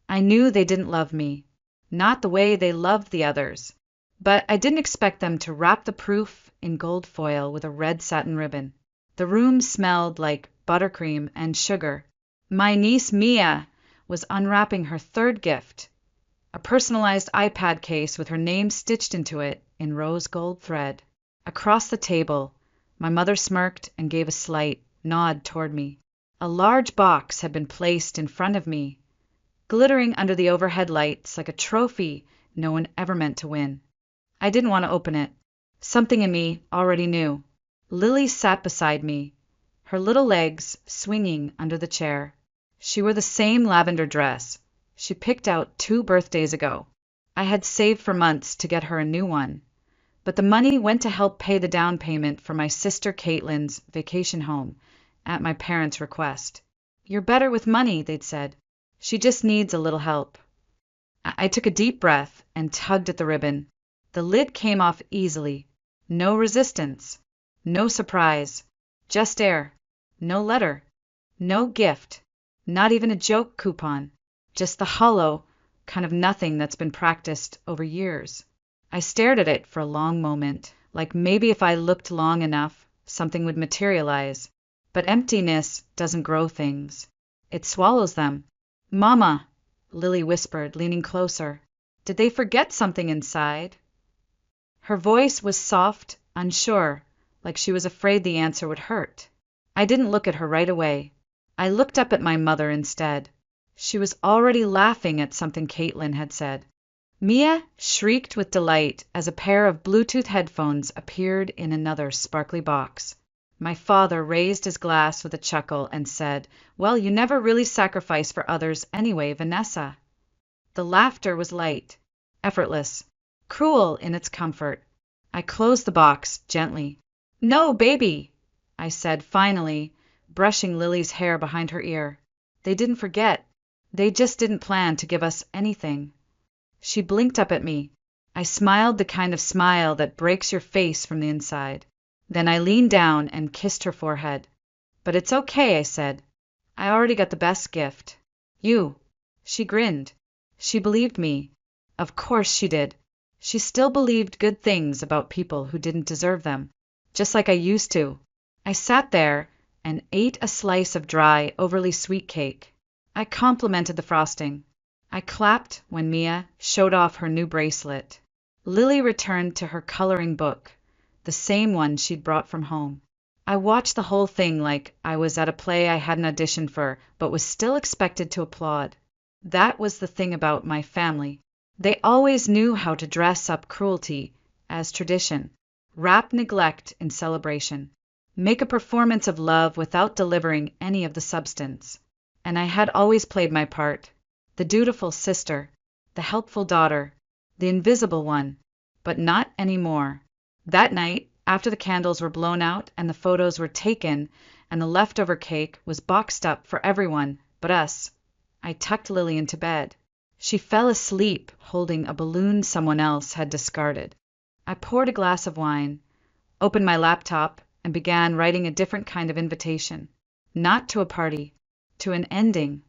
I knew they didn't love me, not the way they loved the others, but I didn't expect them to wrap the proof in gold foil with a red satin ribbon. The room smelled like buttercream and sugar. My niece Mia was unwrapping her third gift, a personalized iPad case with her name stitched into it in rose gold thread. Across the table, my mother smirked and gave a slight nod toward me. A large box had been placed in front of me, glittering under the overhead lights like a trophy no one ever meant to win. I didn't want to open it. Something in me already knew. Lily sat beside me, her little legs swinging under the chair. She wore the same lavender dress she picked out 2 birthdays ago. I had saved for months to get her a new one, but the money went to help pay the down payment for my sister Caitlin's vacation home at my parents' request. "You're better with money," they'd said. "She just needs a little help." I took a deep breath and tugged at the ribbon. The lid came off easily. No resistance. No surprise. Just air. No letter. No gift. Not even a joke coupon. Just the hollow kind of nothing that's been practiced over years. I stared at it for a long moment, like maybe if I looked long enough, something would materialize. But emptiness doesn't grow things. It swallows them. "Mama," Lily whispered, leaning closer. "Did they forget something inside?" Her voice was soft, unsure, like she was afraid the answer would hurt. I didn't look at her right away. I looked up at my mother instead. She was already laughing at something Caitlin had said. Mia shrieked with delight as a pair of Bluetooth headphones appeared in another sparkly box. My father raised his glass with a chuckle and said, "Well, you never really sacrifice for others anyway, Vanessa." The laughter was light, effortless, cruel in its comfort. I closed the box gently. "No, baby," I said finally, brushing Lily's hair behind her ear. "They didn't forget. They just didn't plan to give us anything." She blinked up at me. I smiled the kind of smile that breaks your face from the inside. Then I leaned down and kissed her forehead. "But it's okay," I said. "I already got the best gift. You." She grinned. She believed me. Of course she did. She still believed good things about people who didn't deserve them, just like I used to. I sat there and ate a slice of dry, overly sweet cake. I complimented the frosting. I clapped when Mia showed off her new bracelet. Lily returned to her coloring book, the same one she'd brought from home. I watched the whole thing like I was at a play I hadn't auditioned for, but was still expected to applaud. That was the thing about my family. They always knew how to dress up cruelty as tradition, wrap neglect in celebration, make a performance of love without delivering any of the substance. And I had always played my part, the dutiful sister, the helpful daughter, the invisible one, but not anymore. That night, after the candles were blown out and the photos were taken and the leftover cake was boxed up for everyone but us, I tucked Lily into bed. She fell asleep holding a balloon someone else had discarded. I poured a glass of wine, opened my laptop, and began writing a different kind of invitation. Not to a party, to an ending.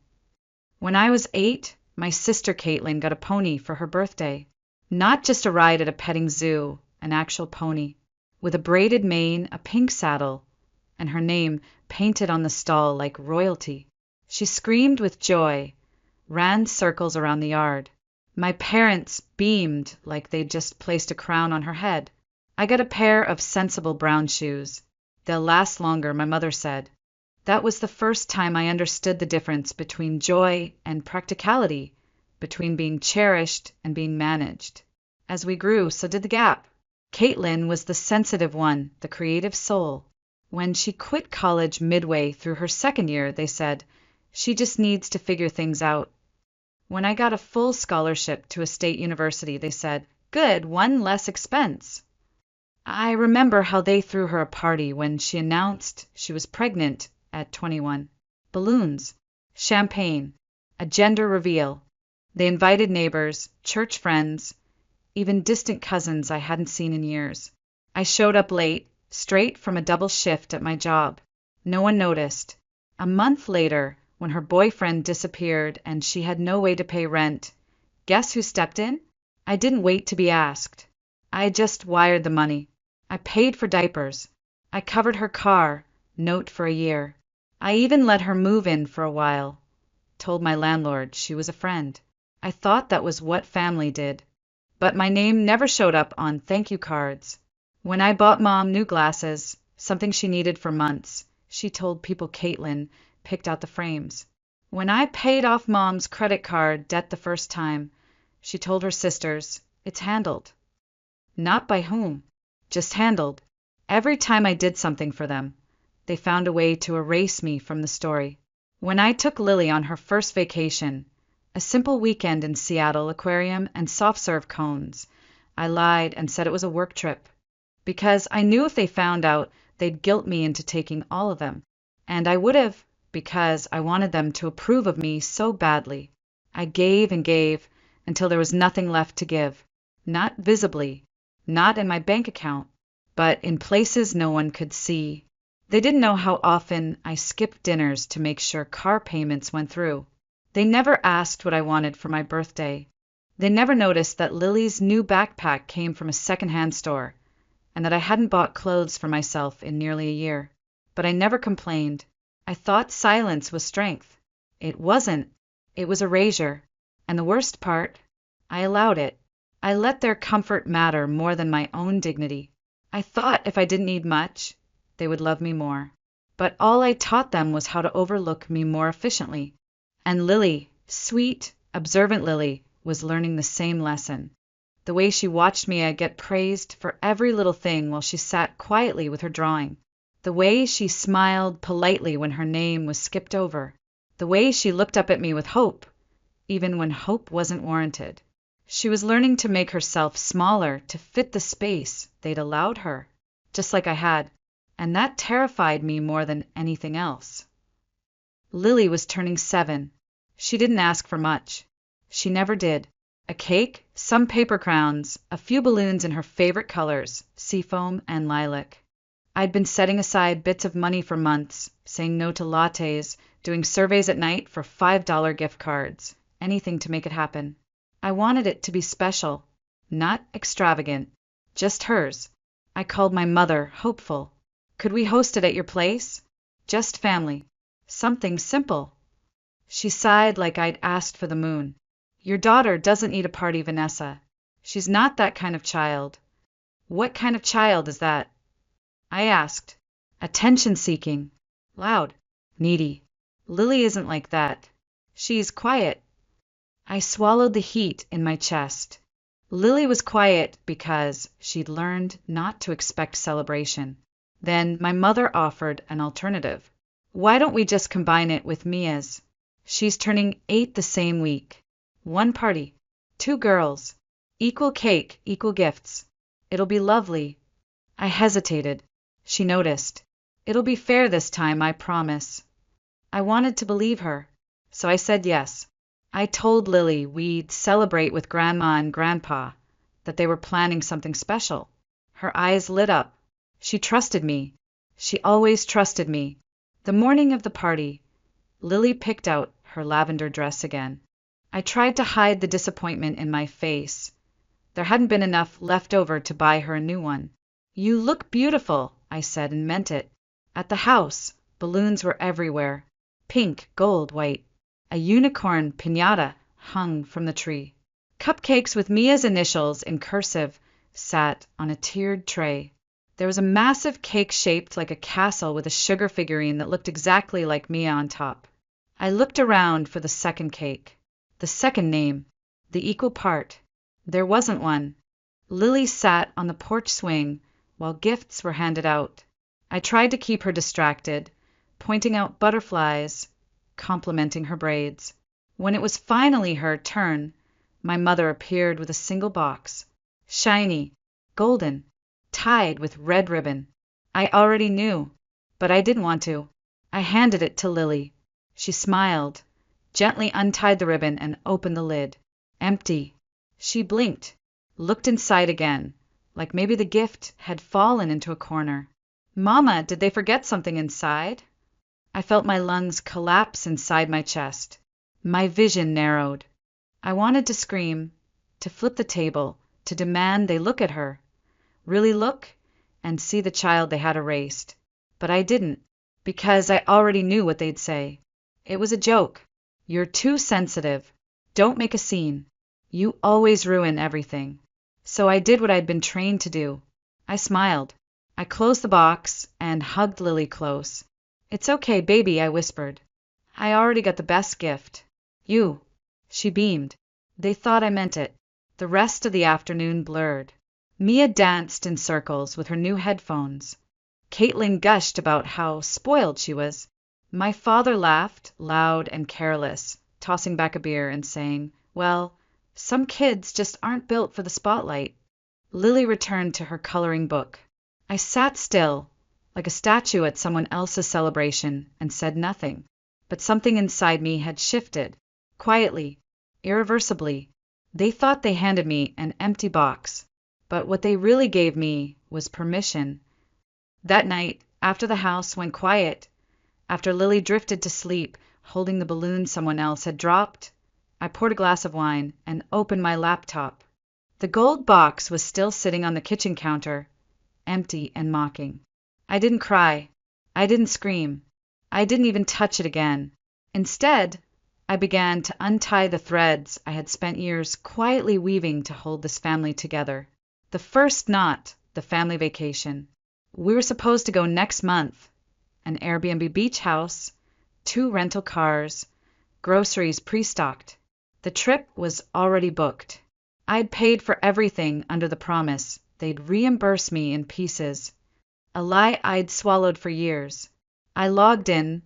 When I was 8, my sister Caitlin got a pony for her birthday. Not just a ride at a petting zoo, an actual pony, with a braided mane, a pink saddle, and her name painted on the stall like royalty. She screamed with joy, ran circles around the yard. My parents beamed like they'd just placed a crown on her head. I got a pair of sensible brown shoes. "They'll last longer," my mother said. That was the first time I understood the difference between joy and practicality, between being cherished and being managed. As we grew, so did the gap. Caitlin was the sensitive one, the creative soul. When she quit college midway through her second year, they said, "She just needs to figure things out." When I got a full scholarship to a state university, they said, "Good, one less expense." I remember how they threw her a party when she announced she was pregnant at 21. Balloons, champagne, a gender reveal. They invited neighbors, church friends, even distant cousins I hadn't seen in years. I showed up late, straight from a double shift at my job. No one noticed. A month later, when her boyfriend disappeared and she had no way to pay rent. Guess who stepped in? I didn't wait to be asked. I just wired the money. I paid for diapers. I covered her car, note for a year. I even let her move in for a while. Told my landlord she was a friend. I thought that was what family did. But my name never showed up on thank you cards. When I bought Mom new glasses, something she needed for months, she told people Caitlin picked out the frames. When I paid off Mom's credit card debt the first time, she told her sisters, it's handled. Not by whom, just handled. Every time I did something for them, they found a way to erase me from the story. When I took Lily on her first vacation, a simple weekend in Seattle Aquarium and soft-serve cones, I lied and said it was a work trip, because I knew if they found out, they'd guilt me into taking all of them. And I would have, because I wanted them to approve of me so badly. I gave and gave until there was nothing left to give. Not visibly, not in my bank account, but in places no one could see. They didn't know how often I skipped dinners to make sure car payments went through. They never asked what I wanted for my birthday. They never noticed that Lily's new backpack came from a secondhand store, and that I hadn't bought clothes for myself in nearly a year. But I never complained. I thought silence was strength. It wasn't. It was erasure. And the worst part, I allowed it. I let their comfort matter more than my own dignity. I thought if I didn't need much, they would love me more. But all I taught them was how to overlook me more efficiently. And Lily, sweet, observant Lily, was learning the same lesson. The way she watched me get praised for every little thing while she sat quietly with her drawing. The way she smiled politely when her name was skipped over. The way she looked up at me with hope, even when hope wasn't warranted. She was learning to make herself smaller to fit the space they'd allowed her, just like I had, and that terrified me more than anything else. Lily was turning 7. She didn't ask for much. She never did. A cake, some paper crowns, a few balloons in her favorite colors, seafoam and lilac. I'd been setting aside bits of money for months, saying no to lattes, doing surveys at night for $5 gift cards, anything to make it happen. I wanted it to be special, not extravagant, just hers. I called my mother, hopeful. Could we host it at your place? Just family. Something simple. She sighed like I'd asked for the moon. Your daughter doesn't need a party, Vanessa. She's not that kind of child. What kind of child is that? I asked. Attention-seeking. Loud. Needy. Lily isn't like that. She's quiet. I swallowed the heat in my chest. Lily was quiet because she'd learned not to expect celebration. Then my mother offered an alternative. Why don't we just combine it with Mia's? She's turning 8 the same week. One party. 2 girls. Equal cake, equal gifts. It'll be lovely. I hesitated. She noticed. It'll be fair this time, I promise. I wanted to believe her, so I said yes. I told Lily we'd celebrate with Grandma and Grandpa, that they were planning something special. Her eyes lit up. She trusted me. She always trusted me. The morning of the party, Lily picked out her lavender dress again. I tried to hide the disappointment in my face. There hadn't been enough left over to buy her a new one. You look beautiful, I said and meant it. At the house, balloons were everywhere. Pink, gold, white. A unicorn piñata hung from the tree. Cupcakes with Mia's initials in cursive sat on a tiered tray. There was a massive cake shaped like a castle with a sugar figurine that looked exactly like Mia on top. I looked around for the second cake, the second name, the equal part. There wasn't one. Lily sat on the porch swing while gifts were handed out. I tried to keep her distracted, pointing out butterflies, complimenting her braids. When it was finally her turn, my mother appeared with a single box, shiny, golden, tied with red ribbon. I already knew, but I didn't want to. I handed it to Lily. She smiled, gently untied the ribbon and opened the lid. Empty. She blinked, looked inside again, like maybe the gift had fallen into a corner. Mama, did they forget something inside? I felt my lungs collapse inside my chest. My vision narrowed. I wanted to scream, to flip the table, to demand they look at her. Really look and see the child they had erased. But I didn't, because I already knew what they'd say. It was a joke. You're too sensitive. Don't make a scene. You always ruin everything. So I did what I'd been trained to do. I smiled. I closed the box and hugged Lily close. "It's okay, baby," I whispered. "I already got the best gift. You." She beamed. They thought I meant it. The rest of the afternoon blurred. Mia danced in circles with her new headphones. Caitlin gushed about how spoiled she was. My father laughed, loud and careless, tossing back a beer and saying, "Well, some kids just aren't built for the spotlight." Lily returned to her coloring book. I sat still, like a statue at someone else's celebration, and said nothing. But something inside me had shifted, quietly, irreversibly. They thought they handed me an empty box, but what they really gave me was permission. That night, after the house went quiet, after Lily drifted to sleep, holding the balloon someone else had dropped, I poured a glass of wine and opened my laptop. The gold box was still sitting on the kitchen counter, empty and mocking. I didn't cry. I didn't scream. I didn't even touch it again. Instead, I began to untie the threads I had spent years quietly weaving to hold this family together. The first knot, the family vacation. We were supposed to go next month. An Airbnb beach house, 2 rental cars, groceries pre-stocked. The trip was already booked. I'd paid for everything under the promise they'd reimburse me in pieces. A lie I'd swallowed for years. I logged in,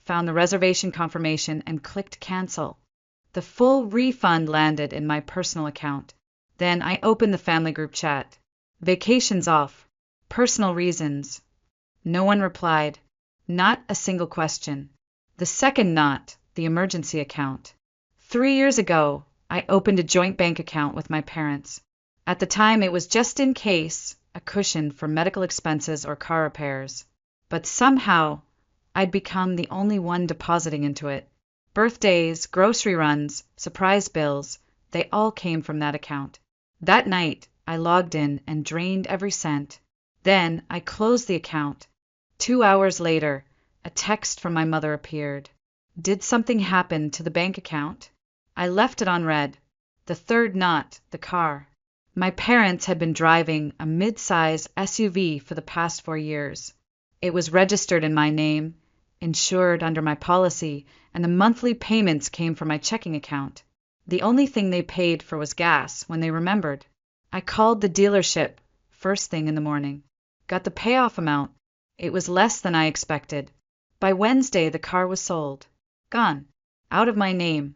found the reservation confirmation, and clicked cancel. The full refund landed in my personal account. Then I opened the family group chat. Vacations off. Personal reasons. No one replied. Not a single question. The second knot, the emergency account. 3 years ago, I opened a joint bank account with my parents. At the time, it was just in case, a cushion for medical expenses or car repairs. But somehow, I'd become the only one depositing into it. Birthdays, grocery runs, surprise bills, they all came from that account. That night, I logged in and drained every cent. Then I closed the account. 2 hours later, a text from my mother appeared. Did something happen to the bank account? I left it on read. The third knot, the car. My parents had been driving a mid-size SUV for the past 4 years. It was registered in my name, insured under my policy, and the monthly payments came from my checking account. The only thing they paid for was gas when they remembered. I called the dealership first thing in the morning. Got the payoff amount. It was less than I expected. By Wednesday, the car was sold. Gone. Out of my name.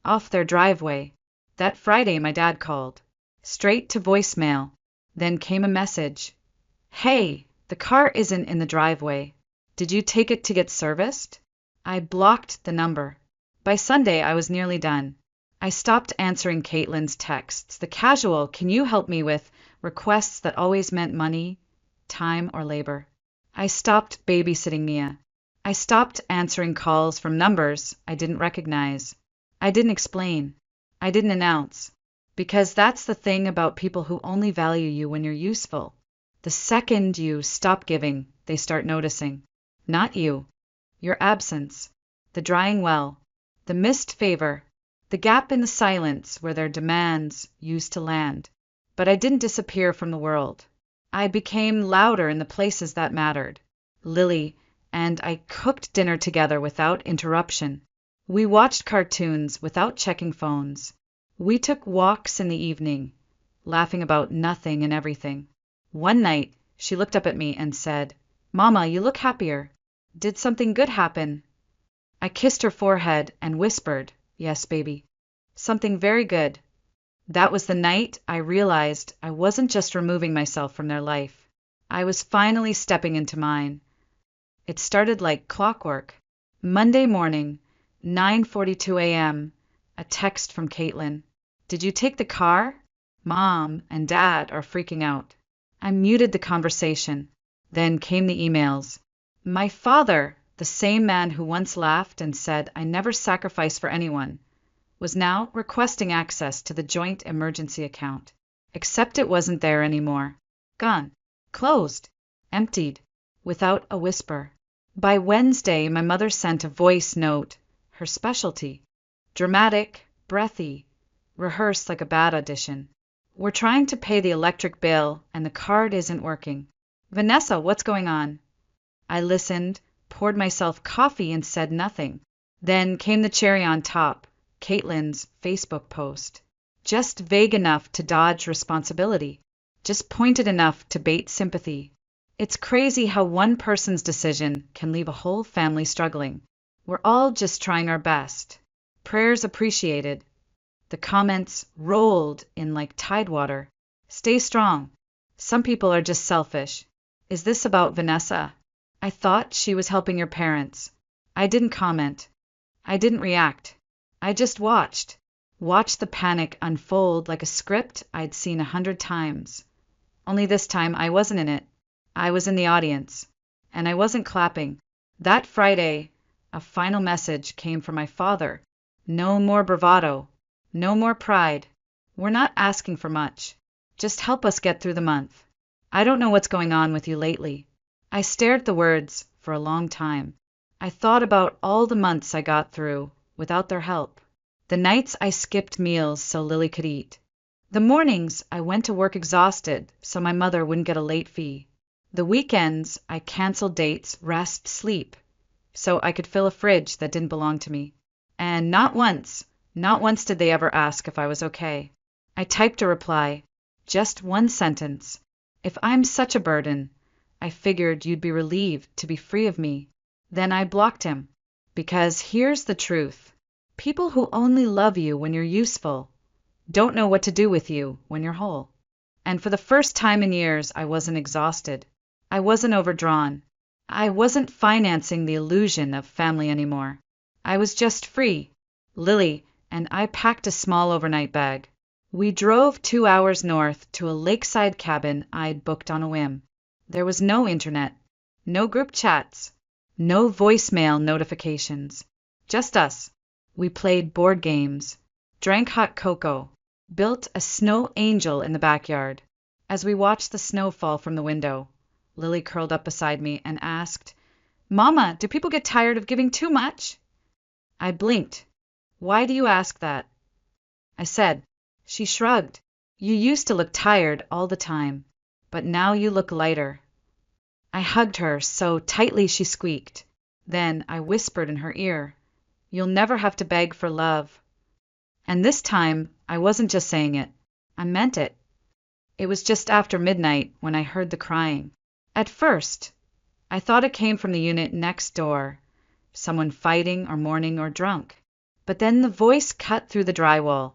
Off their driveway. That Friday, my dad called. Straight to voicemail. Then came a message. "Hey, the car isn't in the driveway. Did you take it to get serviced?" I blocked the number. By Sunday, I was nearly done. I stopped answering Caitlin's texts. The casual, "Can you help me with," requests that always meant money, time, or labor. I stopped babysitting Mia. I stopped answering calls from numbers I didn't recognize. I didn't explain. I didn't announce. Because that's the thing about people who only value you when you're useful. The second you stop giving, they start noticing. Not you. Your absence. The drying well. The missed favor. The gap in the silence where their demands used to land. But I didn't disappear from the world. I became louder in the places that mattered. Lily and I cooked dinner together without interruption. We watched cartoons without checking phones. We took walks in the evening, laughing about nothing and everything. One night, she looked up at me and said, "Mama, you look happier. Did something good happen?" I kissed her forehead and whispered, "Yes, baby. Something very good." That was the night I realized I wasn't just removing myself from their life. I was finally stepping into mine. It started like clockwork. Monday morning, 9:42 a.m., a text from Caitlin. "Did you take the car? Mom and Dad are freaking out." I muted the conversation. Then came the emails. My father, The same man who once laughed and said, "I never sacrifice for anyone," was now requesting access to the joint emergency account. Except it wasn't there anymore. Gone. Closed. Emptied. Without a whisper. By Wednesday, my mother sent a voice note, her specialty. Dramatic, breathy, rehearsed like a bad audition. "We're trying to pay the electric bill, and the card isn't working. Vanessa, what's going on?" I listened, poured myself coffee, and said nothing. Then came the cherry on top, Caitlin's Facebook post. Just vague enough to dodge responsibility. Just pointed enough to bait sympathy. It's crazy how one person's decision can leave a whole family struggling. We're all just trying our best. Prayers appreciated. The comments rolled in like tidewater. Stay strong. Some people are just selfish. Is this about Vanessa? I thought she was helping your parents. I didn't comment. I didn't react. I just watched. Watched the panic unfold like a script I'd seen 100 times. Only this time I wasn't in it. I was in the audience. And I wasn't clapping. That Friday, a final message came from my father. No more bravado. No more pride. We're not asking for much. Just help us get through the month. I don't know what's going on with you lately. I stared at the words for a long time. I thought about all the months I got through without their help. The nights I skipped meals so Lily could eat. The mornings I went to work exhausted so my mother wouldn't get a late fee. The weekends I canceled dates, rest, sleep, so I could fill a fridge that didn't belong to me. And not once did they ever ask if I was okay. I typed a reply, just one sentence. "If I'm such a burden, I figured you'd be relieved to be free of me." Then I blocked him. Because here's the truth. People who only love you when you're useful don't know what to do with you when you're whole. And for the first time in years, I wasn't exhausted. I wasn't overdrawn. I wasn't financing the illusion of family anymore. I was just free. Lily and I packed a small overnight bag. We drove 2 hours north to a lakeside cabin I'd booked on a whim. There was no internet, no group chats, no voicemail notifications. Just us. We played board games, drank hot cocoa, built a snow angel in the backyard. As we watched the snow fall from the window, Lily curled up beside me and asked, "Mama, do people get tired of giving too much?" I blinked. "Why do you ask that?" I said. She shrugged. "You used to look tired all the time, but now you look lighter." I hugged her so tightly she squeaked. Then I whispered in her ear, "You'll never have to beg for love." And this time, I wasn't just saying it. I meant it. It was just after midnight when I heard the crying. At first, I thought it came from the unit next door, someone fighting or mourning or drunk. But then the voice cut through the drywall,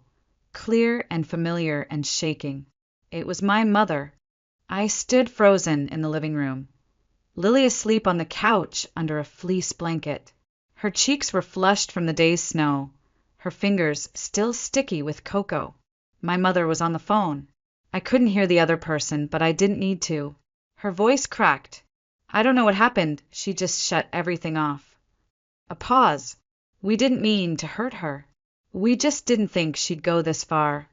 clear and familiar and shaking. It was my mother. I stood frozen in the living room. Lily asleep on the couch under a fleece blanket. Her cheeks were flushed from the day's snow, her fingers still sticky with cocoa. My mother was on the phone. I couldn't hear the other person, but I didn't need to. Her voice cracked. I don't know what happened. She just shut everything off. A pause. We didn't mean to hurt her. We just didn't think she'd go this far.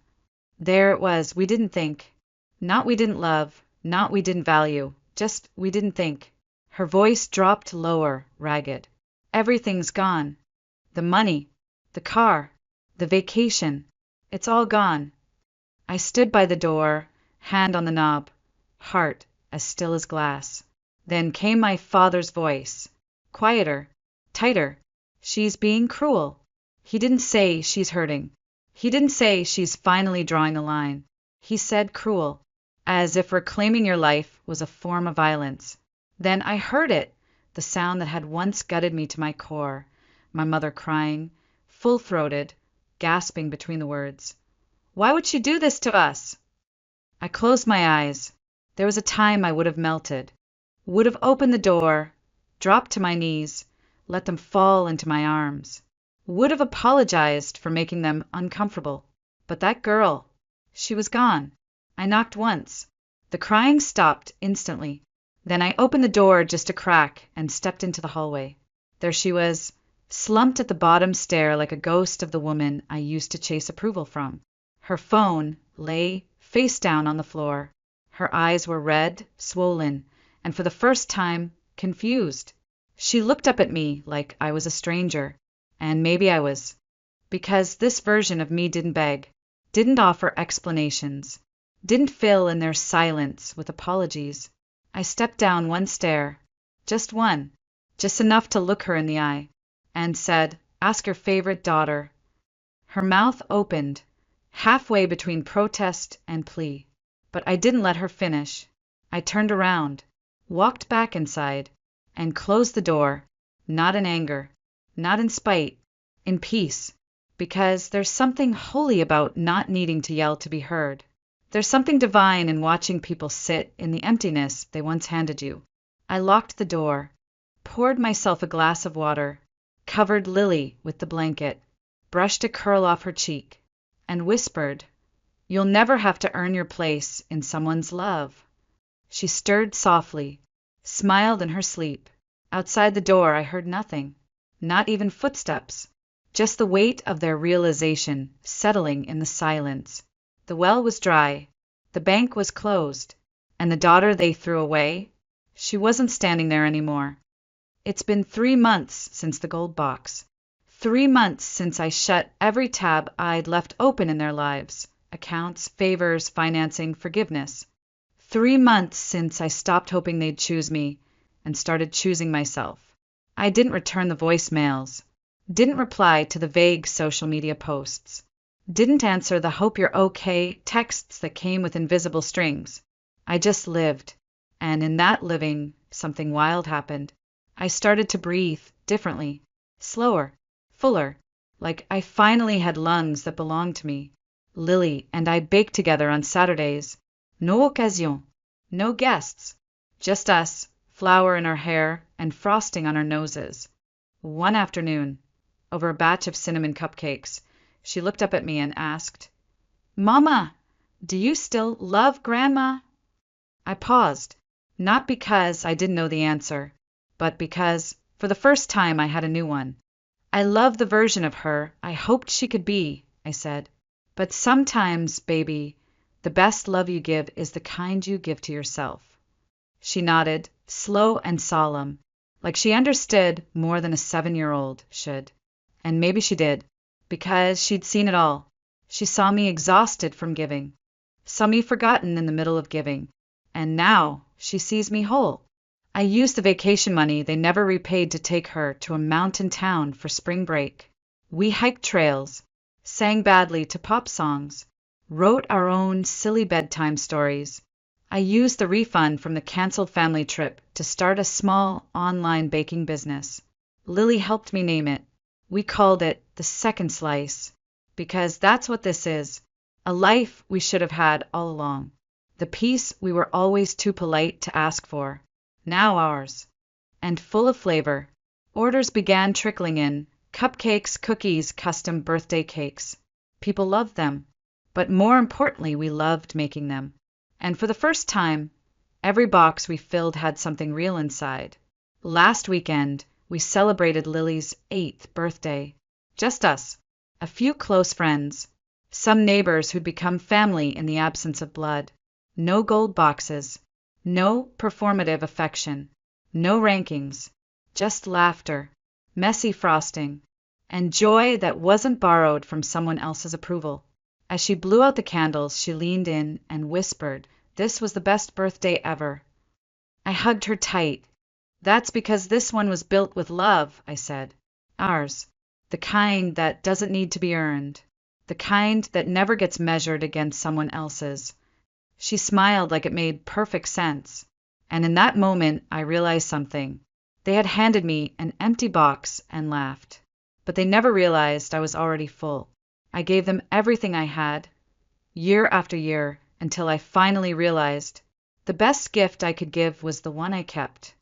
There it was. We didn't think. Not we didn't love, not we didn't value, just we didn't think. Her voice dropped lower, ragged. Everything's gone. The money, the car, the vacation. It's all gone. I stood by the door, hand on the knob, heart as still as glass. Then came my father's voice. Quieter, tighter. She's being cruel. He didn't say she's hurting. He didn't say she's finally drawing a line. He said cruel, as if reclaiming your life was a form of violence. Then I heard it, the sound that had once gutted me to my core, my mother crying, full-throated, gasping between the words. Why would she do this to us? I closed my eyes. There was a time I would have melted, would have opened the door, dropped to my knees, let them fall into my arms, would have apologized for making them uncomfortable. But that girl, she was gone. I knocked once. The crying stopped instantly. Then I opened the door just a crack and stepped into the hallway. There she was, slumped at the bottom stair like a ghost of the woman I used to chase approval from. Her phone lay face down on the floor. Her eyes were red, swollen, and for the first time, confused. She looked up at me like I was a stranger, and maybe I was, because this version of me didn't beg, didn't offer explanations, didn't fill in their silence with apologies. I stepped down one stair, just one, just enough to look her in the eye, and said, "Ask your favorite daughter." Her mouth opened, halfway between protest and plea, but I didn't let her finish. I turned around, walked back inside, and closed the door, not in anger, not in spite, in peace, because there's something holy about not needing to yell to be heard. There's something divine in watching people sit in the emptiness they once handed you. I locked the door, poured myself a glass of water, covered Lily with the blanket, brushed a curl off her cheek, and whispered, "You'll never have to earn your place in someone's love." She stirred softly, smiled in her sleep. Outside the door I heard nothing, not even footsteps, just the weight of their realization settling in the silence. The well was dry, the bank was closed, and the daughter they threw away, she wasn't standing there anymore. It's been 3 months since the gold box. 3 months since I shut every tab I'd left open in their lives: accounts, favors, financing, forgiveness. 3 months since I stopped hoping they'd choose me and started choosing myself. I didn't return the voicemails, didn't reply to the vague social media posts, didn't answer the "hope you're okay" texts that came with invisible strings. I just lived, and in that living, something wild happened. I started to breathe differently, slower, fuller, like I finally had lungs that belonged to me. Lily and I baked together on Saturdays. No occasion, no guests, just us, flour in our hair and frosting on our noses. One afternoon, over a batch of cinnamon cupcakes, she looked up at me and asked, "Mama, do you still love Grandma?" I paused, not because I didn't know the answer, but because, for the first time, I had a new one. "I love the version of her I hoped she could be," I said. "But sometimes, baby, the best love you give is the kind you give to yourself." She nodded, slow and solemn, like she understood more than a 7-year-old should. And maybe she did, because she'd seen it all. She saw me exhausted from giving, saw me forgotten in the middle of giving, and now she sees me whole. I used the vacation money they never repaid to take her to a mountain town for spring break. We hiked trails, sang badly to pop songs, wrote our own silly bedtime stories. I used the refund from the canceled family trip to start a small online baking business. Lily helped me name it. We called it the second slice, because that's what this is, a life we should have had all along. The peace we were always too polite to ask for, now ours, and full of flavor. Orders began trickling in, cupcakes, cookies, custom birthday cakes. People loved them, but more importantly, we loved making them. And for the first time, every box we filled had something real inside. Last weekend, we celebrated Lily's 8th birthday. Just us, a few close friends, some neighbors who'd become family in the absence of blood. No gold boxes, no performative affection, no rankings, just laughter, messy frosting, and joy that wasn't borrowed from someone else's approval. As she blew out the candles, she leaned in and whispered, "This was the best birthday ever." I hugged her tight. "That's because this one was built with love," I said. "Ours. The kind that doesn't need to be earned. The kind that never gets measured against someone else's." She smiled like it made perfect sense. And in that moment, I realized something. They had handed me an empty box and laughed. But they never realized I was already full. I gave them everything I had, year after year, until I finally realized the best gift I could give was the one I kept.